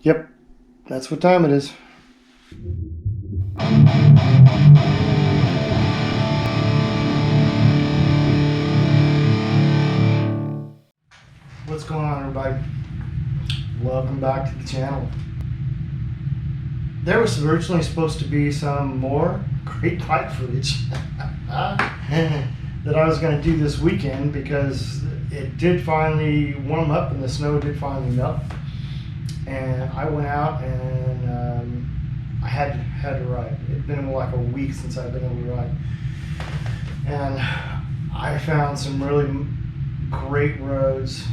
Yep, that's what time it is. What's going on, everybody? Welcome back to the channel. There was originally supposed to be some more great bike footage that I was going to do this weekend because it did finally warm up and the snow did finally melt. And I went out and I had to ride. It'd been like a week since I've been able to ride. And I found some really great roads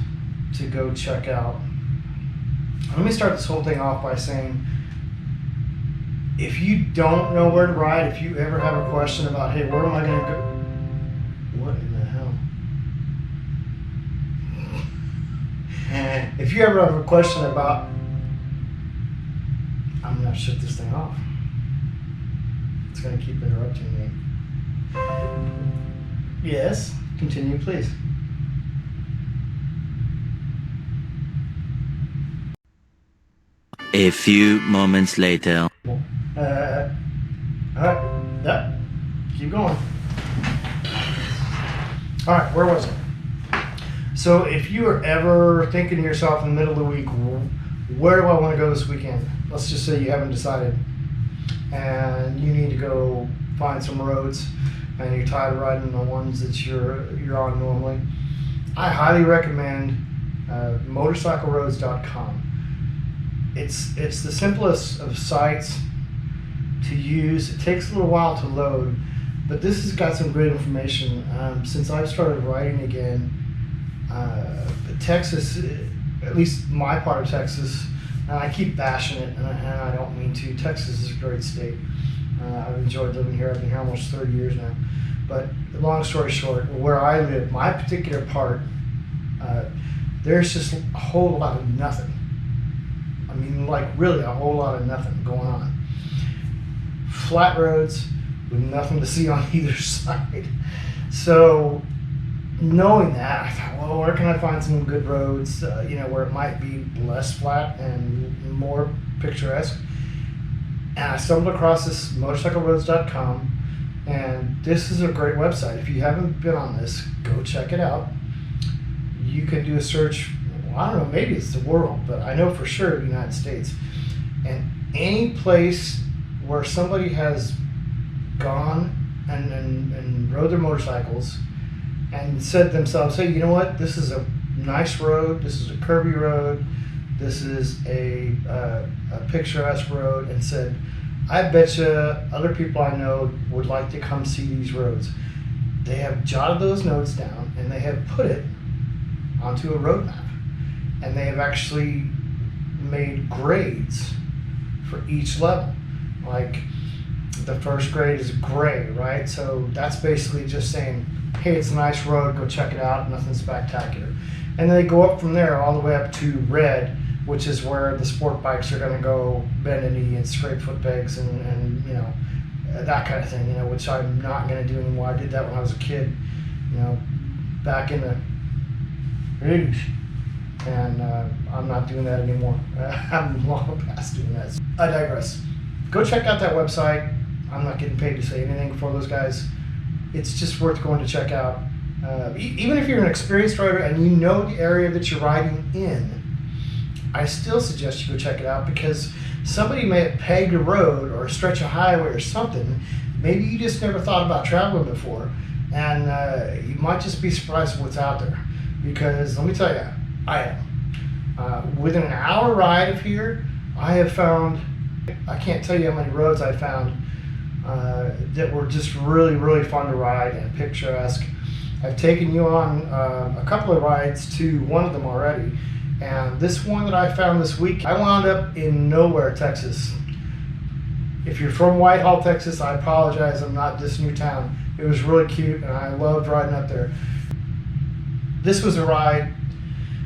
to go check out. Let me start this whole thing off by saying, if you don't know where to ride, if you ever have a question about, hey, where am I going to go? What in the hell? If you ever have a question about, I'm going to shut this thing off. It's going to keep interrupting me. Yes, continue, please. A few moments later. Alright, yeah, keep going. Alright, where was I? So if you are ever thinking to yourself in the middle of the week, where do I want to go this weekend? Let's just say you haven't decided and you need to go find some roads and you're tired of riding the ones that you're on normally. I highly recommend motorcycleroads.com. It's the simplest of sites to use. It takes a little while to load, but this has got some great information. Since I've started riding again, Texas, at least my part of Texas, and I keep bashing it, and I don't mean to. Texas is a great state. I've enjoyed living here. I've been here almost 30 years now. But long story short, where I live, my particular part, there's just a whole lot of nothing. I mean, like really a whole lot of nothing going on. Flat roads with nothing to see on either side. So knowing that, I thought, well, where can I find some good roads, where it might be less flat and more picturesque? And I stumbled across this motorcycleroads.com, and this is a great website. If you haven't been on this, go check it out. You can do a search. I don't know, maybe it's the world, but I know for sure the United States. And any place where somebody has gone and rode their motorcycles and said to themselves, hey, you know what, this is a nice road, this is a curvy road, this is a picturesque road, and said, I bet you other people I know would like to come see these roads. They have jotted those notes down and they have put it onto a road map. And they have actually made grades for each level. Like the first grade is gray, right? So that's basically just saying, hey, it's a nice road, go check it out, nothing spectacular. And then they go up from there all the way up to red, which is where the sport bikes are gonna go bend a knee and scrape foot pegs and that kind of thing, which I'm not gonna do anymore. I did that when I was a kid, back in the 80s. And I'm not doing that anymore. I'm long past doing that. I digress. Go check out that website. I'm not getting paid to say anything for those guys. It's just worth going to check out. Even if you're an experienced rider and you know the area that you're riding in, I still suggest you go check it out because somebody may have pegged a road or a stretch of highway or something. Maybe you just never thought about traveling before, and you might just be surprised at what's out there. Because let me tell you, I am. Within an hour ride of here, I have found, I can't tell you how many roads I found that were just really, really fun to ride and picturesque. I've taken you on a couple of rides to one of them already. And this one that I found this week, I wound up in Nowhere, Texas. If you're from Whitehall, Texas, I apologize, I'm not this new town. It was really cute and I loved riding up there. This was a ride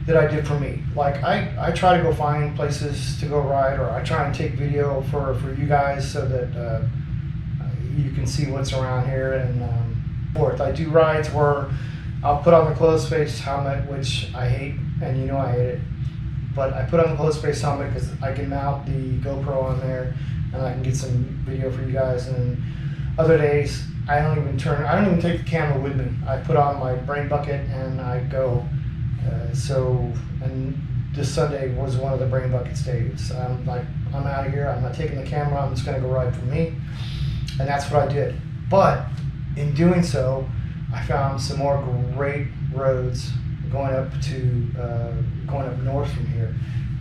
that I did for me. Like I try to go find places to go ride, or I try and take video for you guys so that you can see what's around here and forth. I do rides where I'll put on the closed face helmet, which I hate, and I hate it. but I put on the closed space helmet because I can mount the GoPro on there and I can get some video for you guys. And other days, I don't even take the camera with me. I put on my brain bucket and I go. And this Sunday was one of the brain bucket days. I'm out of here. I'm not taking the camera. I'm just going to go ride for me. And that's what I did. But in doing so, I found some more great roads going up north from here.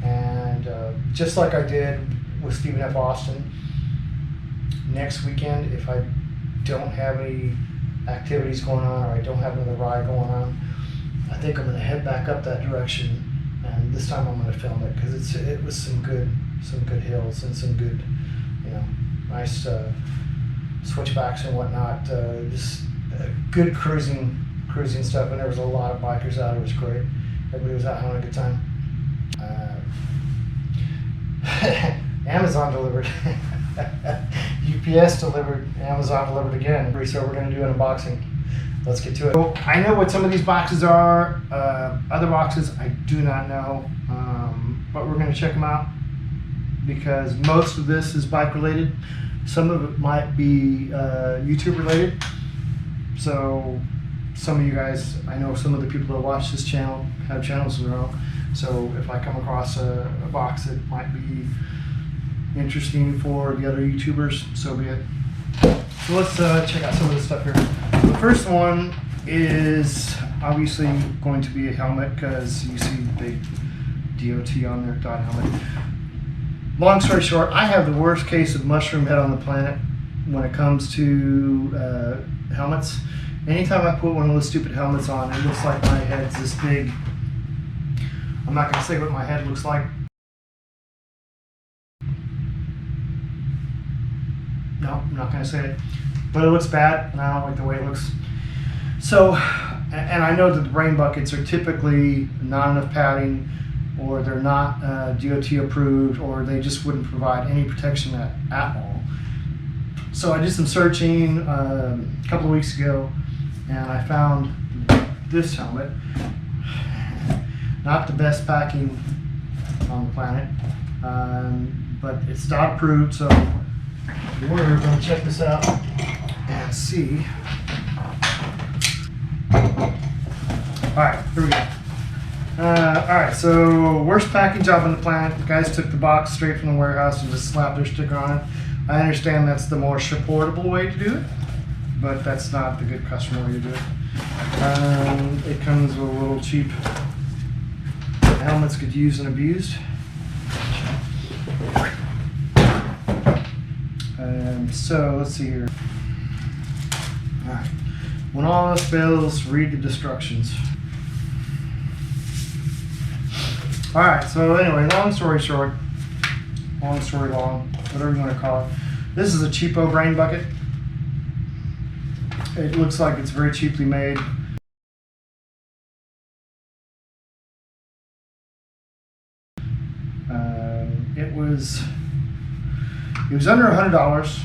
And just like I did with Stephen F. Austin, next weekend, if I don't have any activities going on or I don't have another ride going on, I think I'm going to head back up that direction, and this time I'm going to film it because it was some good hills and some good, nice switchbacks and whatnot. Just good cruising stuff, and there was a lot of bikers out. It was great. Everybody was out having a good time. Amazon delivered. UPS delivered. Amazon delivered again. So we're going to do an unboxing. Let's get to it. So I know what some of these boxes are. Other boxes I do not know, but we're going to check them out because most of this is bike related. Some of it might be YouTube related. So some of you guys, I know some of the people that watch this channel have channels of their own. So if I come across a box that might be interesting for the other YouTubers, so be it. So let's check out some of this stuff here. The first one is obviously going to be a helmet because you see big DOT on there, dot helmet. Long story short, I have the worst case of mushroom head on the planet when it comes to helmets. Anytime I put one of those stupid helmets on, it looks like my head's this big. I'm not going to say what my head looks like. No, I'm not going to say it. But it looks bad, and I don't like the way it looks. So, and I know that the brain buckets are typically not enough padding, or they're not DOT approved, or they just wouldn't provide any protection at all. So I did some searching a couple of weeks ago, and I found this helmet. Not the best packing on the planet, but it's DOT approved, so we're going to check this out and see. Alright, here we go. Alright, so worst packing job on the planet. The guys took the box straight from the warehouse and just slapped their sticker on it. I understand that's the more supportable way to do it, but that's not the good customer way to do it. It comes with a little cheap helmets, get used and abused. So let's see here. Alright. When all else fails, read the instructions. Alright, so anyway, long story short, long story long, whatever you want to call it. This is a cheapo brain bucket. It looks like it's very cheaply made. It was under $100,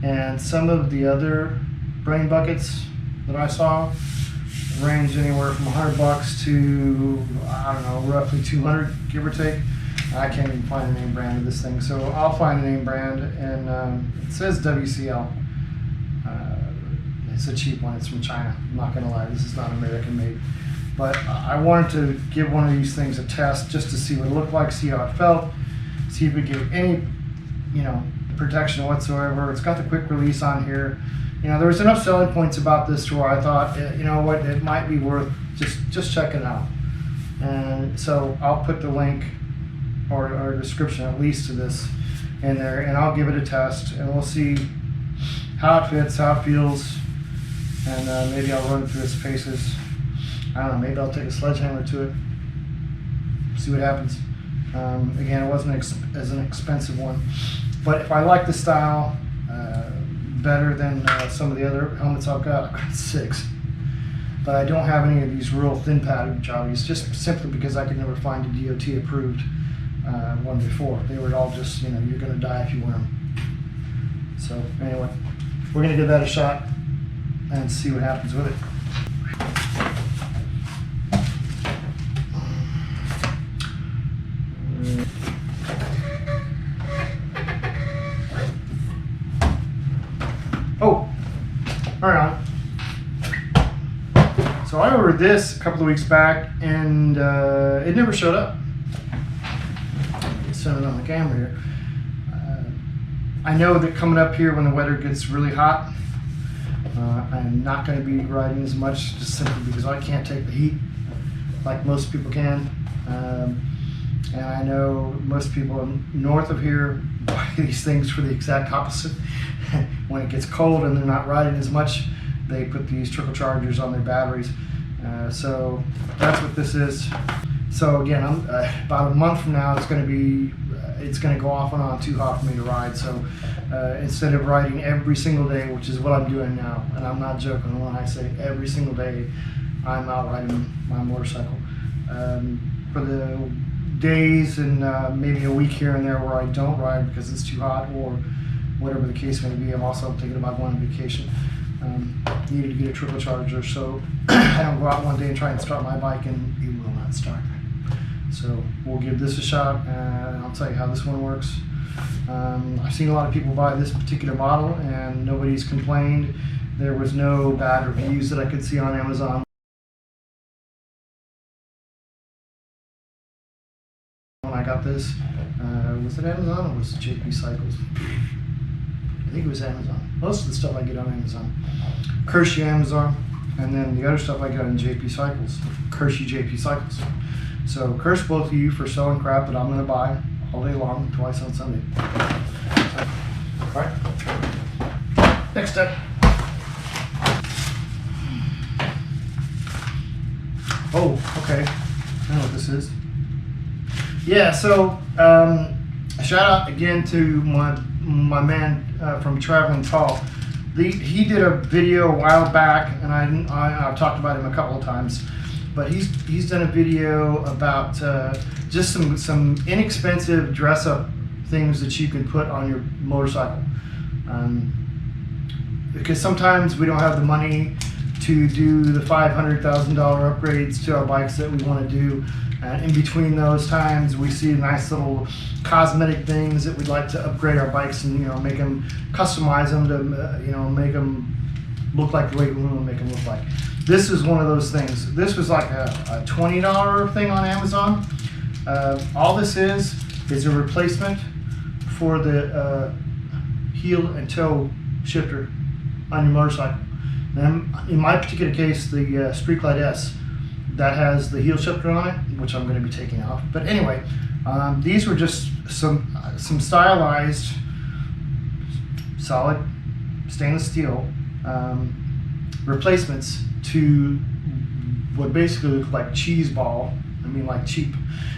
and some of the other brain buckets that I saw range anywhere from $100 to, I don't know, roughly 200, give or take. I can't even find a name brand of this thing, so I'll find a name brand, and it says WCL. It's a cheap one. It's from China. I'm not going to lie, this is not American made. But I wanted to give one of these things a test just to see what it looked like, see how it felt, see if it gave any, protection whatsoever. It's got the quick release on here. There was enough selling points about this to where I thought, it might be worth just checking out. And so I'll put the link or description at least to this in there, and I'll give it a test, and we'll see how it fits, how it feels, and maybe I'll run it through its paces. I don't know, maybe I'll take a sledgehammer to it, see what happens. Again, it wasn't as an expensive one, but if I like the style better than some of the other helmets I've got 6. But I don't have any of these real thin padded jobbies, just simply because I could never find a DOT approved one before. They were all just, you're going to die if you wear them. So anyway, we're going to give that a shot and see what happens with it. ordered this a couple of weeks back, and it never showed up. It's it on the camera here. I know that coming up here when the weather gets really hot, I'm not going to be riding as much, just simply because I can't take the heat like most people can. And I know most people north of here buy these things for the exact opposite. When it gets cold and they're not riding as much, they put these trickle chargers on their batteries. So that's what this is. So again, I'm about a month from now, it's going to go off and on too hot for me to ride. So instead of riding every single day, which is what I'm doing now, and I'm not joking when I say every single day I'm out riding my motorcycle. For the days and maybe a week here and there where I don't ride because it's too hot or whatever the case may be, I'm also thinking about going on vacation. Needed to get a trickle charger, so I don't go out one day and try and start my bike and it will not start. So we'll give this a shot, and I'll tell you how this one works. I've seen a lot of people buy this particular model and nobody's complained. There was no bad reviews that I could see on Amazon. When I got this, was it Amazon or was it JP Cycles? I think it was Amazon. Most of the stuff I get on Amazon. Curse you, Amazon. And then the other stuff I got in JP Cycles. Curse you, JP Cycles. So curse both of you for selling crap that I'm going to buy all day long, twice on Sunday. All right. Next step. Oh, okay. I know what this is. Yeah, so a shout out again to my man from Traveling Tall. He did a video a while back, and I've talked about him a couple of times. But he's done a video about just some inexpensive dress-up things that you can put on your motorcycle. Because sometimes we don't have the money to do the $500,000 upgrades to our bikes that we want to do. And in between those times, we see nice little cosmetic things that we'd like to upgrade our bikes and make them, customize them to make them look like the way we want to make them look like. This is one of those things. This was like a $20 thing on Amazon. All this is a replacement for the heel and toe shifter on your motorcycle. And in my particular case, the Street Glide S, that has the heel shifter on it, which I'm going to be taking off. But anyway, these were just some stylized, solid stainless steel replacements to what basically look like cheese ball. I mean, like cheap.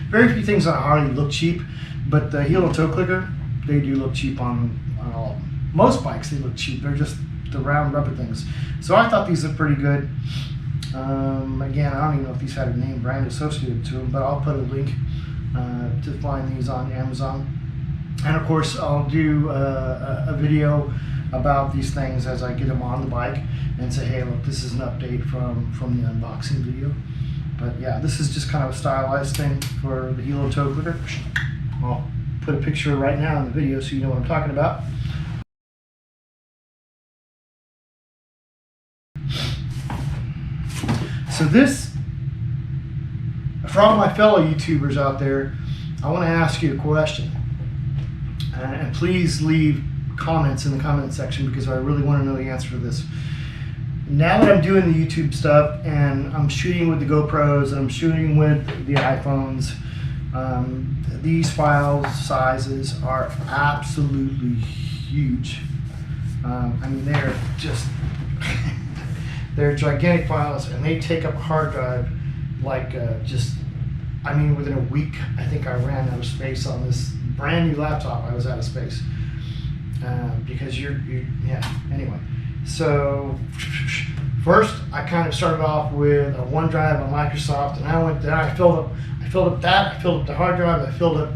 Very few things on a Harley look cheap, but the heel and toe clicker, they do look cheap on all of them. Most bikes, they look cheap. They're just the round rubber things. So I thought these looked pretty good. Again, I don't even know if these had a name brand associated to them, but I'll put a link to find these on Amazon. And of course, I'll do a video about these things as I get them on the bike and say, hey, look, this is an update from the unboxing video. But yeah, this is just kind of a stylized thing for the heel and toe clicker. I'll put a picture right now in the video so you know what I'm talking about. So this, for all my fellow YouTubers out there, I want to ask you a question. And please leave comments in the comment section because I really want to know the answer to this. Now that I'm doing the YouTube stuff and I'm shooting with the GoPros and I'm shooting with the iPhones, these file sizes are absolutely huge. I mean, they're just, they're gigantic files and they take up a hard drive like I mean, within a week, I think I ran out of space on this brand new laptop. I was out of space because yeah, anyway. So first I kind of started off with a OneDrive on Microsoft, and I filled up the hard drive, I filled up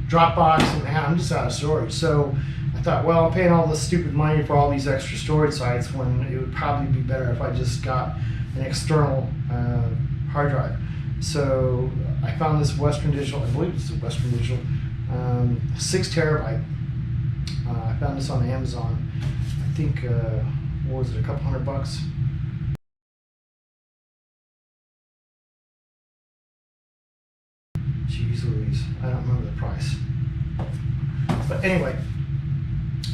Dropbox, and man, I'm just out of storage. So I thought, well, I'm paying all this stupid money for all these extra storage sites when it would probably be better if I just got an external hard drive. So I found this Western Digital, I believe it's a Western Digital, 6 terabyte. I found this on Amazon. I think, what was it, a couple $100? Jeez Louise, I don't remember the price. But anyway,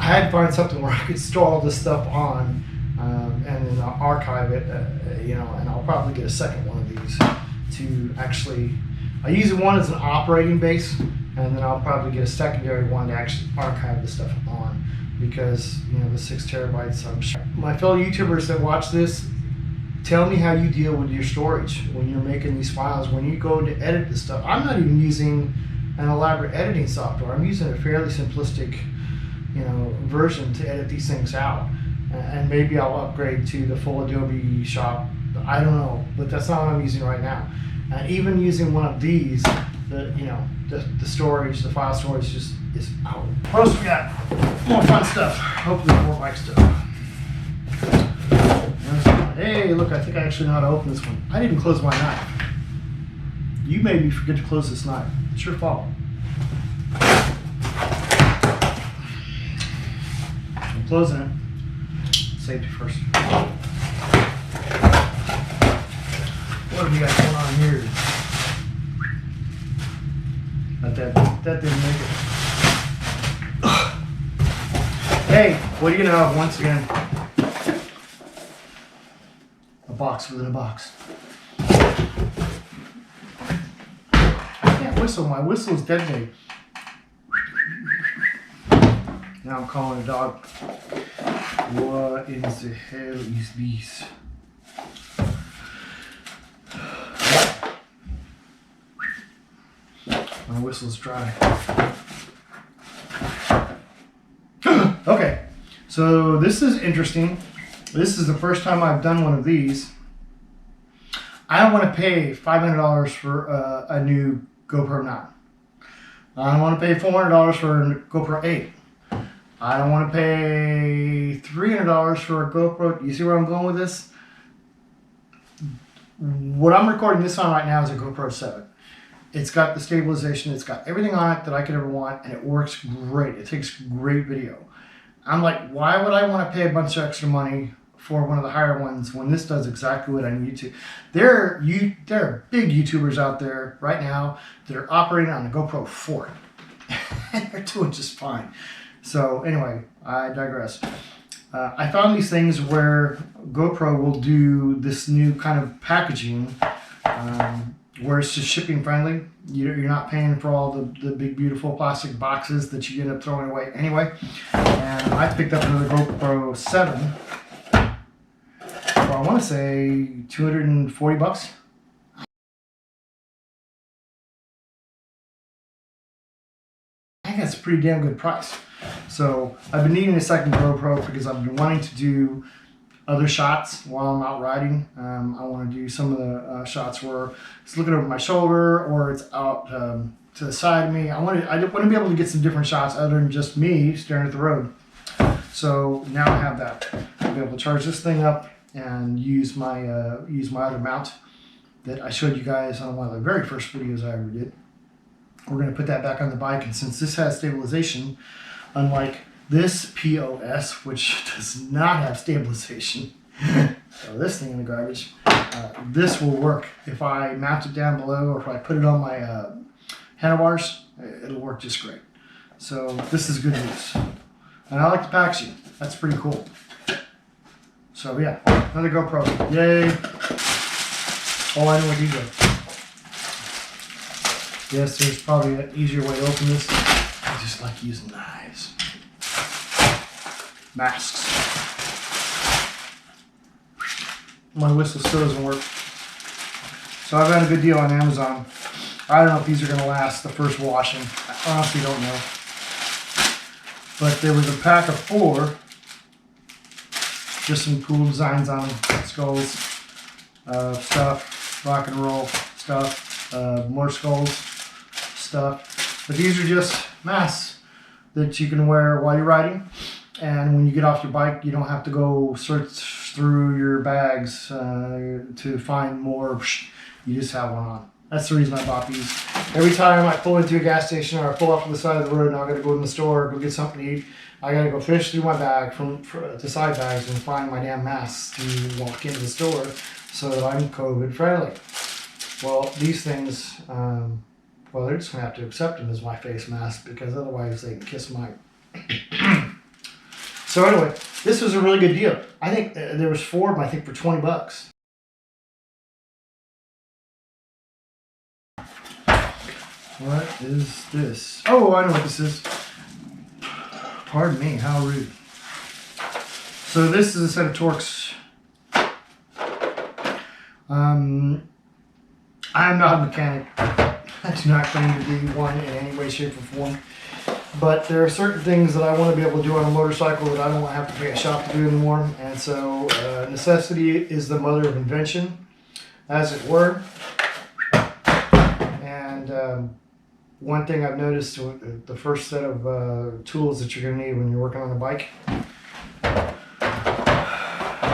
I had to find something where I could store all this stuff on, and then I'll archive it, and I'll probably get a second one of these to actually, I use one as an operating base, and then I'll probably get a secondary one to actually archive the stuff on, because, the 6 terabytes, I'm sure. My fellow YouTubers that watch this, tell me how you deal with your storage when you're making these files, when you go to edit this stuff. I'm not even using an elaborate editing software. I'm using a fairly simplistic, version to edit these things out. And maybe I'll upgrade to the full Adobe Shop. I don't know, but that's not what I'm using right now. And even using one of these, the storage, the file storage just is out. What else we got? More fun stuff. Hopefully more bike stuff. Hey, look, I think I actually know how to open this one. I didn't close my knife. You made me forget to close this knife. It's your fault. I'm closing it. Safety first. What have we got going on here? That didn't make it. Hey, what do you know? Once again, a box within a box. I can't whistle. My whistle is dead big. Now I'm calling a dog. What in the hell is this? My whistle's dry. Okay, so this is interesting. This is the first time I've done one of these. I don't want to pay $500 for a new GoPro 9. I don't want to pay $400 for a GoPro 8. I don't want to pay $300 for a GoPro. You see where I'm going with this? What I'm recording this on right now is a GoPro 7. It's got the stabilization. It's got everything on it that I could ever want, and it works great. It takes great video. I'm like, why would I want to pay a bunch of extra money for one of the higher ones when this does exactly what I need to? There are big YouTubers out there right now that are operating on a GoPro 4. And they're doing just fine. So anyway, I digress. I found these things where GoPro will do this new kind of packaging where it's just shipping friendly. You're not paying for all the big beautiful plastic boxes that you end up throwing away anyway. And I picked up another GoPro 7 for, I want to say, $240. I think that's a pretty damn good price. So I've been needing a second GoPro because I've been wanting to do other shots while I'm out riding. I want to do some of the shots where it's looking over my shoulder or it's out to the side of me. I want to be able to get some different shots other than just me staring at the road. So now I have that. I'll be able to charge this thing up and use my other mount that I showed you guys on one of the very first videos I ever did. We're going to put that back on the bike, and since this has stabilization, unlike this POS, which does not have stabilization, so this thing in the garbage, this will work. If I mount it down below or if I put it on my handlebars, it'll work just great. So this is good news. And I like the packaging. That's pretty cool. So yeah, another GoPro. Yay. Oh, I know what these are. Yes, there's probably an easier way to open this. I just like using knives. Masks. My whistle still doesn't work. So I've got a good deal on Amazon. I don't know if these are going to last the first washing. I honestly don't know. But there was a pack of 4. Just some cool designs on them. Skulls, stuff, rock and roll stuff, more skulls, stuff. But these are just masks that you can wear while you're riding. And when you get off your bike, you don't have to go search through your bags to find more. You just have one on. That's the reason I bought these. Every time I pull into a gas station or I pull up to the side of the road and I got to go in the store, go get something to eat, I got to go fish through my bag to side bags and find my damn masks to walk into the store so that I'm COVID friendly. Well, these things Well, they're just gonna have to accept them as my face mask because otherwise they can kiss mine. So anyway, this was a really good deal. I think there was 4 of them, I think, for $20. What is this? Oh, I know what this is. Pardon me, how rude. So this is a set of Torx. I'm not a mechanic. I do not claim to be one in any way, shape, or form. But there are certain things that I want to be able to do on a motorcycle that I don't want to have to pay a shop to do anymore. And so necessity is the mother of invention, as it were. And one thing I've noticed, the first set of tools that you're going to need when you're working on a bike,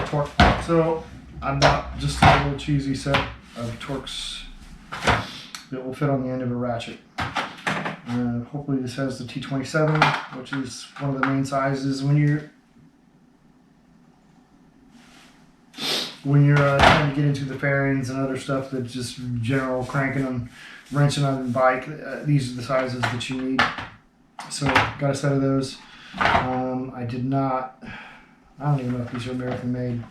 torque. So I've got just a little cheesy set of Torx that will fit on the end of a ratchet. Hopefully this has the T27, which is one of the main sizes. When you're trying to get into the fairings and other stuff that's just general cranking and wrenching on the bike, these are the sizes that you need. So got a set of those. I don't even know if these are American made.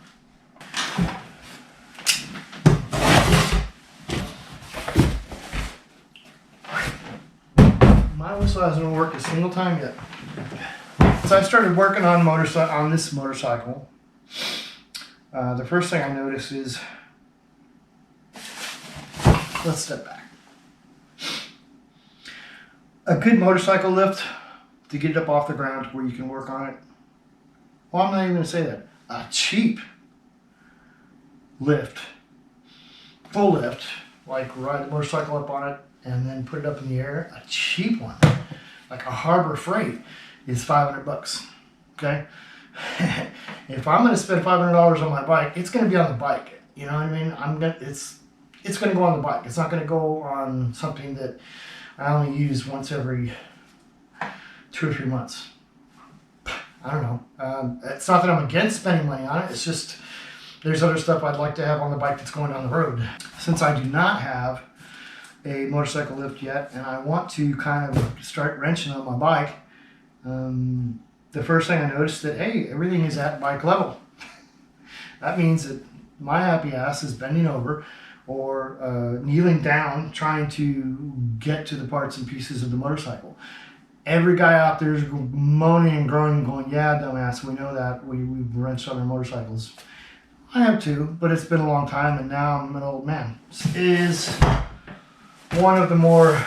My whistle hasn't worked a single time yet. So I started working on this motorcycle. The first thing I noticed is, let's step back. A good motorcycle lift to get it up off the ground where you can work on it. Well, I'm not even going to say that. A cheap lift, full lift, like ride the motorcycle up on it and then put it up in the air. A cheap one, like a Harbor Freight, is $500. Okay, if I'm going to spend $500 on my bike, it's going to be on the bike. You know what I mean? It's going to go on the bike. It's not going to go on something that I only use once every 2 or 3 months. I don't know. It's not that I'm against spending money on it. It's just there's other stuff I'd like to have on the bike that's going down the road. Since I do not have a motorcycle lift yet, and I want to kind of start wrenching on my bike, the first thing I noticed that, hey, everything is at bike level. That means that my happy ass is bending over or kneeling down trying to get to the parts and pieces of the motorcycle. Every guy out there is moaning and groaning, going, yeah, dumbass, we know that. We've wrenched on our motorcycles. I have too, but it's been a long time, and now I'm an old man. This is one of the more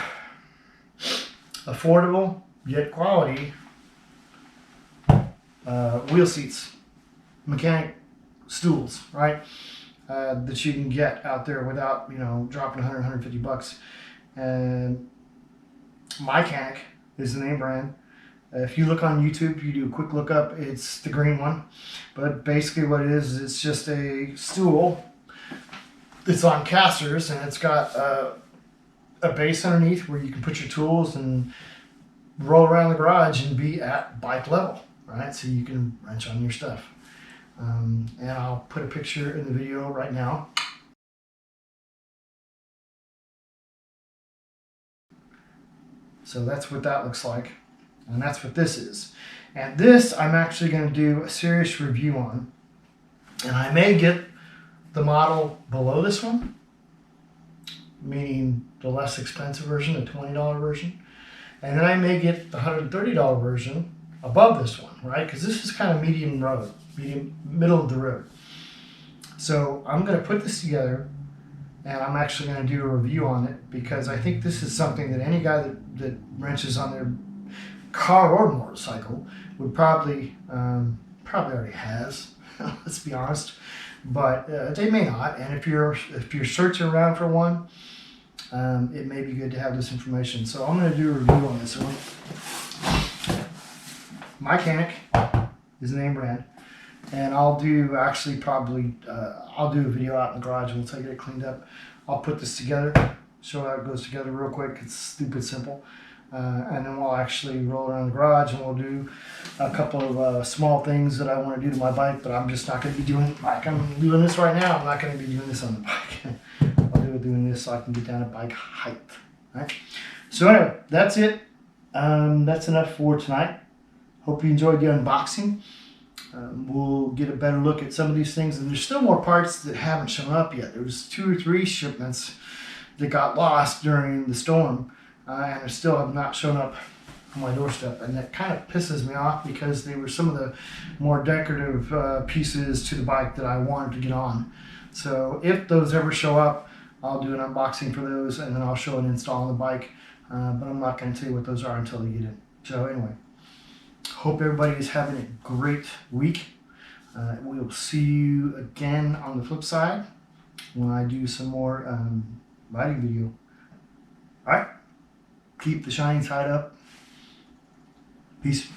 affordable, yet quality wheel seats, mechanic stools, right? That you can get out there without, dropping $100, $150. And my mechanic is the name brand. If you look on YouTube, you do a quick look up, it's the green one. But basically what it is it's just a stool that's on casters, and it's got a base underneath where you can put your tools and roll around the garage and be at bike level, right? So you can wrench on your stuff. And I'll put a picture in the video right now. So that's what that looks like. And that's what this is. And this I'm actually going to do a serious review on. And I may get the model below this one, meaning the less expensive version, the $20 version. And then I may get the $130 version above this one, right? Because this is kind of middle of the road. So I'm going to put this together, and I'm actually going to do a review on it, because I think this is something that any guy that wrenches on their car or motorcycle would probably already has. Let's be honest, but they may not. And if you're searching around for one, it may be good to have this information. So I'm going to do a review on this one. My mechanic is the name brand, and I'll do I'll do a video out in the garage. Once I get it cleaned up, I'll put this together, show how it goes together real quick. It's stupid simple. And then we'll actually roll around the garage, and we'll do a couple of small things that I want to do to my bike, but I'm just not going to be doing, like I'm doing this right now, I'm not going to be doing this on the bike. I'll do doing this so I can get down at bike height. Right? So anyway, that's it. That's enough for tonight. Hope you enjoyed the unboxing. We'll get a better look at some of these things, and there's still more parts that haven't shown up yet. There was 2 or 3 shipments that got lost during the storm, and they still have not shown up on my doorstep, and that kind of pisses me off because they were some of the more decorative pieces to the bike that I wanted to get on. So if those ever show up, I'll do an unboxing for those, and then I'll show an install on the bike, but I'm not going to tell you what those are until they get in. So anyway, hope everybody is having a great week. We will see you again on the flip side when I do some more riding video. All right, keep the shiny side up. Peace.